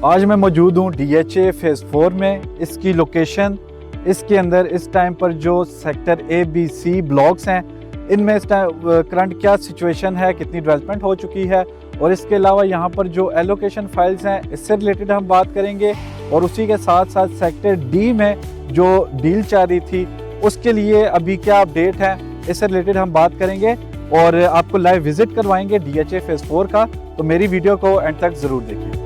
आज मैं मौजूद हूँ DHA फेज़ 4 में। इसकी लोकेशन, इसके अंदर इस टाइम पर जो sector A, B, C blocks हैं, इनमें इस टाइम करंट क्या सिचुएशन है, कितनी डेवलपमेंट हो चुकी है, और इसके अलावा यहाँ पर जो एलोकेशन फाइल्स हैं इससे रिलेटेड हम बात करेंगे। और उसी के साथ साथ सेक्टर D में जो डील चल रही थी उसके लिए अभी क्या अपडेट है, इससे रिलेटेड हम बात करेंगे और आपको लाइव विजिट करवाएंगे DHA फेज़ 4 का। तो मेरी वीडियो को एंड तक ज़रूर देखिए।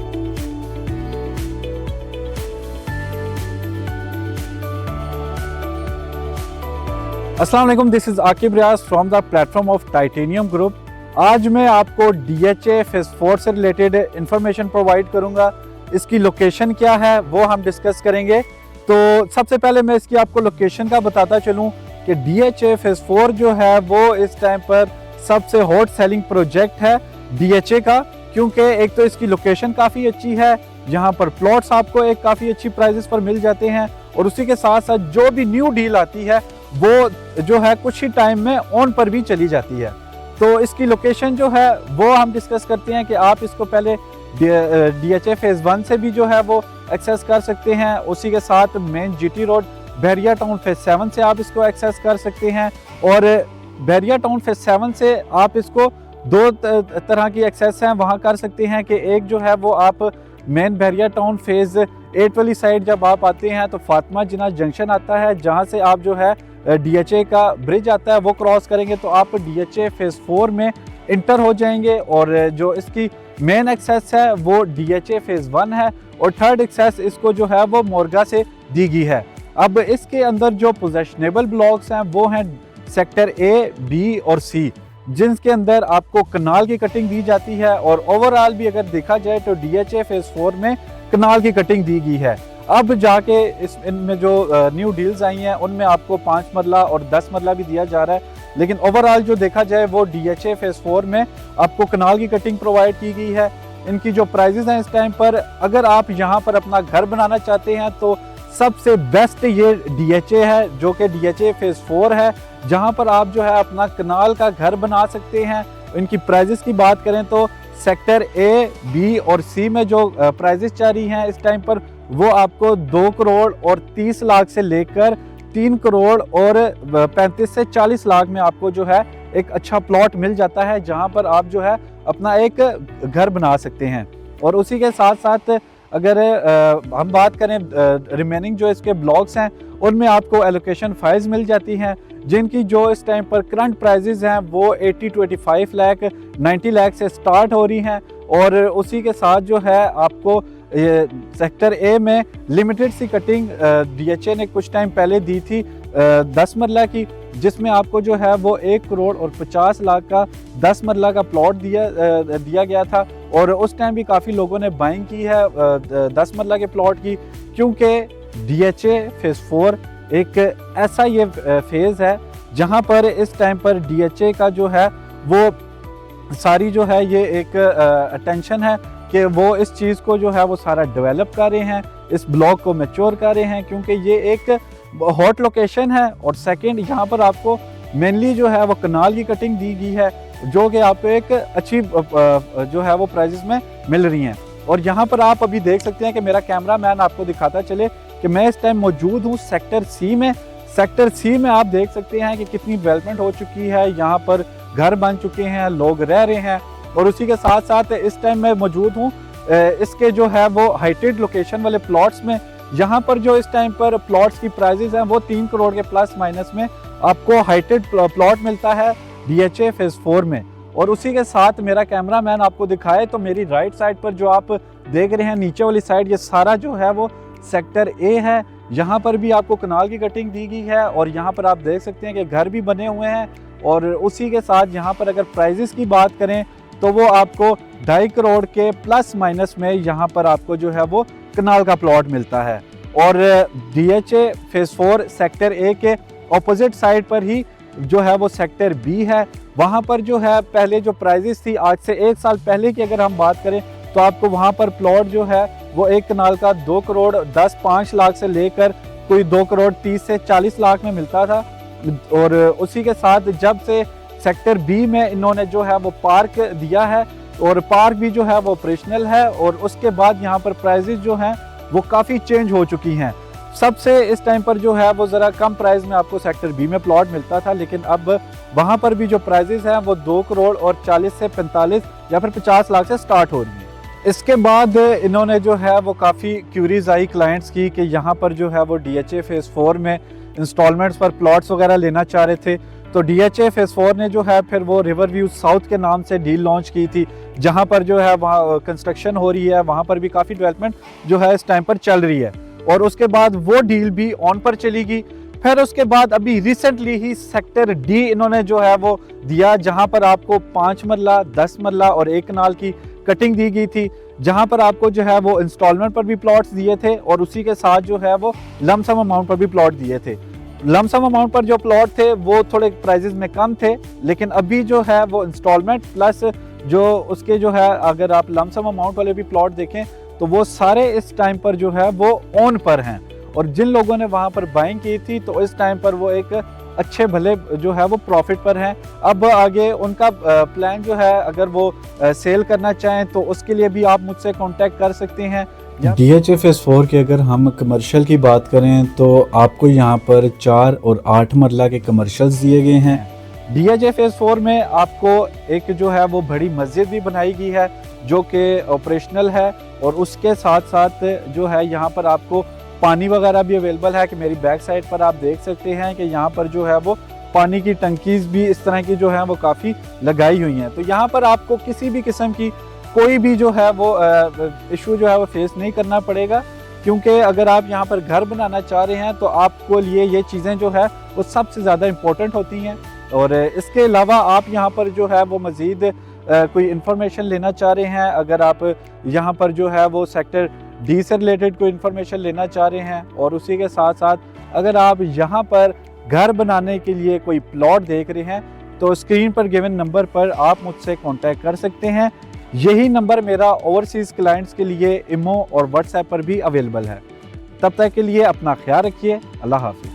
अस्सलाम वालेकुम, this is Aqib Riyaz from the platform of Titanium Group. आज मैं आपको DHA फेज़ 4 से रिलेटेड इंफॉर्मेशन प्रोवाइड करूंगा। इसकी लोकेशन क्या है वो हम डिस्कस करेंगे। तो सबसे पहले मैं इसकी आपको लोकेशन का बताता चलूं कि DHA फेज़ 4 जो है वो इस टाइम पर सबसे हॉट सेलिंग प्रोजेक्ट है DHA का, क्योंकि एक तो इसकी लोकेशन काफ़ी अच्छी है, यहाँ पर प्लॉट्स आपको एक काफ़ी अच्छी प्राइजेस पर मिल जाते हैं, और उसी के साथ साथ जो भी न्यू डील आती है वो जो है कुछ ही टाइम में ऑन पर भी चली जाती है। तो इसकी लोकेशन जो है वो हम डिस्कस करते हैं कि आप इसको पहले DHA फेज़ 1 से भी जो है वो एक्सेस कर सकते हैं। उसी के साथ मेन GT रोड बहरिया टाउन फेज़ 7 से आप इसको एक्सेस कर सकते हैं, और बहरिया टाउन फेज़ 7 से आप इसको दो तरह की एक्सेस हैं वहाँ कर सकते हैं कि एक जो है वो आप मेन बहरिया टाउन फेज़ 8 वाली साइड जब आप आते हैं तो फातिमा जिन्ना जंक्शन आता है, जहाँ से आप जो है DHA का ब्रिज आता है वो क्रॉस करेंगे तो आप DHA फेज़ 4 में इंटर हो जाएंगे। और जो इसकी मेन एक्सेस है वो DHA फेज़ 1 है, और थर्ड एक्सेस इसको जो है वो मोरगा से दी गई है। अब इसके अंदर जो पोजेशनेबल ब्लॉक्स हैं वो हैं सेक्टर A, B और C, जिनके अंदर आपको कनाल की कटिंग दी जाती है। और ओवरऑल भी अगर देखा जाए तो DHA फेज़ 4 में कनाल की कटिंग दी गई है। अब जाके इनमें जो न्यू डील्स आई हैं उनमें आपको 5 मरला और 10 मरला भी दिया जा रहा है, लेकिन ओवरऑल जो देखा जाए वो DHA फेज़ 4 में आपको कनाल की कटिंग प्रोवाइड की गई है। इनकी जो प्राइजेस हैं इस टाइम पर, अगर आप यहाँ पर अपना घर बनाना चाहते हैं तो सबसे बेस्ट ये DHA है, जो कि DHA फेज़ 4 है, जहाँ पर आप जो है अपना कनाल का घर बना सकते हैं। इनकी प्राइजेस की बात करें तो सेक्टर A, B और C में जो प्राइजेस चल रही हैं इस टाइम पर वो आपको 2 करोड़ और 30 लाख से लेकर 3 करोड़ और 35 से 40 लाख में आपको जो है एक अच्छा प्लॉट मिल जाता है, जहां पर आप जो है अपना एक घर बना सकते हैं। और उसी के साथ साथ अगर हम बात करें रिमेनिंग जो इसके ब्लॉक्स हैं उनमें आपको एलोकेशन फाइल्स मिल जाती हैं, जिनकी जो इस टाइम पर करंट प्राइजेस हैं वो 80 to 85 लाख 90 लाख से स्टार्ट हो रही हैं। और उसी के साथ जो है आपको सेक्टर A में लिमिटेड सी कटिंग DHA ने कुछ टाइम पहले दी थी 10 मरला की, जिसमें आपको जो है वो 1 करोड़ और 50 लाख का 10 मरला का प्लॉट दिया गया था। और उस टाइम भी काफ़ी लोगों ने बाइंग की है 10 मरला के प्लॉट की, क्योंकि DHA फेज़ 4 एक ऐसा ये फेज़ है जहाँ पर इस टाइम पर DHA का जो है वो सारी जो है ये एक अटेंशन है कि वो इस चीज़ को जो है वो सारा डेवलप कर रहे हैं, इस ब्लॉक को मैच्योर कर रहे हैं, क्योंकि ये एक हॉट लोकेशन है। और सेकंड, यहाँ पर आपको मेनली जो है वो कनाल की कटिंग दी गई है, जो कि आपको एक अच्छी जो है वो प्राइजेस में मिल रही हैं। और यहाँ पर आप अभी देख सकते हैं कि मेरा कैमरा मैन आपको दिखाता चले कि मैं इस टाइम मौजूद हूँ सेक्टर C में। सेक्टर C में आप देख सकते हैं कि कितनी डेवलपमेंट हो चुकी है, यहाँ पर घर बन चुके हैं, लोग रह रहे हैं। और उसी के साथ साथ इस टाइम मैं मौजूद हूँ इसके जो है वो हाइटेड लोकेशन वाले प्लॉट्स में। यहाँ पर जो इस टाइम पर प्लॉट्स की प्राइजेस हैं वो 3 करोड़ के प्लस माइनस में आपको हाइटेड प्लॉट मिलता है DHA फेज़ 4 में। और उसी के साथ मेरा कैमरा मैन आपको दिखाए तो मेरी राइट साइड पर जो आप देख रहे हैं नीचे वाली साइड, ये सारा जो है वो सेक्टर A है। यहाँ पर भी आपको कनाल की कटिंग दी गई है, और यहाँ पर आप देख सकते हैं कि घर भी बने हुए हैं। और उसी के साथ यहाँ पर अगर प्राइजेस की बात करें तो वो आपको 2.5 करोड़ के प्लस माइनस में यहाँ पर आपको जो है वो कनाल का प्लॉट मिलता है। और DHA फेज़ 4 सेक्टर A के ऑपोजिट साइड पर ही जो है वो सेक्टर B है। वहाँ पर जो है पहले जो प्राइजेस थी आज से 1 साल पहले की अगर हम बात करें तो आपको वहाँ पर प्लॉट जो है वो एक कनाल का 2 करोड़ 5 लाख से लेकर कोई 2 करोड़ 30 से 40 लाख में मिलता था। और उसी के साथ जब से सेक्टर B में इन्होंने जो है वो पार्क दिया है और पार्क भी जो है वो ऑपरेशनल है। और उसके बाद यहाँ पर प्राइजेस जो हैं वो काफ़ी चेंज हो चुकी हैं। सबसे इस टाइम पर जो है वो ज़रा कम प्राइस में आपको सेक्टर बी में प्लॉट मिलता था, लेकिन अब वहाँ पर भी जो प्राइजेस हैं वो 2 करोड़ और 40 से 45 या फिर 50 लाख से स्टार्ट हो रही है। इसके बाद इन्होंने जो है वो काफ़ी क्यूरीज आई क्लाइंट्स की कि यहाँ पर जो है वो DHA फेज़ 4 में इंस्टॉलमेंट्स पर प्लॉट्स वगैरह लेना चाह रहे थे। तो DHA फेज़ 4 ने जो है फिर वो रिवर व्यू साउथ के नाम से डील लॉन्च की थी, जहाँ पर जो है वहाँ कंस्ट्रक्शन हो रही है, वहाँ पर भी काफ़ी डेवलपमेंट जो है इस टाइम पर चल रही है। और उसके बाद वो डील भी ऑन पर चली गई। फिर उसके बाद अभी रिसेंटली ही सेक्टर डी इन्होंने जो है वो दिया, जहाँ पर आपको 5 मरला, 10 मरला और 1 कनाल की कटिंग दी गई थी, जहाँ पर आपको जो है वो इंस्टॉलमेंट पर भी प्लॉट्स दिए थे और उसी के साथ जो है वो लमसम अमाउंट पर भी प्लॉट दिए थे। लमसम अमाउंट पर जो प्लॉट थे वो थोड़े प्राइजेस में कम थे, लेकिन अभी जो है वो इंस्टॉलमेंट प्लस जो उसके जो है अगर आप लमसम अमाउंट वाले भी प्लॉट देखें तो वो सारे इस टाइम पर जो है वो ऑन पर हैं। और जिन लोगों ने वहाँ पर बाइंग की थी तो इस टाइम पर वो एक अच्छे भले जो है वो प्रॉफिट पर हैं। अब आगे उनका प्लान जो है अगर वो सेल करना चाहें तो उसके लिए भी आप मुझसे कांटेक्ट कर सकते हैं। DHA फेज़ 4 की अगर हम कमर्शियल की बात करें तो आपको यहाँ पर 4 और 8 मरला के कमर्शियल्स दिए गए हैं। DHA फेज़ 4 में आपको एक जो है वो बड़ी मस्जिद भी बनाई गई है जो कि ऑपरेशनल है, और उसके साथ साथ जो है यहाँ पर आपको पानी वगैरह भी अवेलेबल है कि मेरी बैक साइड पर आप देख सकते हैं कि यहाँ पर जो है वो पानी की टंकीज भी इस तरह की जो है वो काफ़ी लगाई हुई हैं। तो यहाँ पर आपको किसी भी किस्म की कोई भी जो है वो इशू जो है वो फेस नहीं करना पड़ेगा, क्योंकि अगर आप यहाँ पर घर बनाना चाह रहे हैं तो आपको लिए ये चीज़ें जो है वो सबसे ज़्यादा इम्पोर्टेंट होती हैं। और इसके अलावा आप यहाँ पर जो है वो मज़ीद कोई इन्फॉर्मेशन लेना चाह रहे हैं, अगर आप यहाँ पर जो है वो सेक्टर डी से रिलेटेड कोई इन्फॉर्मेशन लेना चाह रहे हैं, और उसी के साथ साथ अगर आप यहाँ पर घर बनाने के लिए कोई प्लॉट देख रहे हैं तो स्क्रीन पर गिवन नंबर पर आप मुझसे कांटेक्ट कर सकते हैं। यही नंबर मेरा ओवरसीज़ क्लाइंट्स के लिए इमो और व्हाट्सएप पर भी अवेलेबल है। तब तक के लिए अपना ख्याल रखिए। अल्लाह हाफिज़।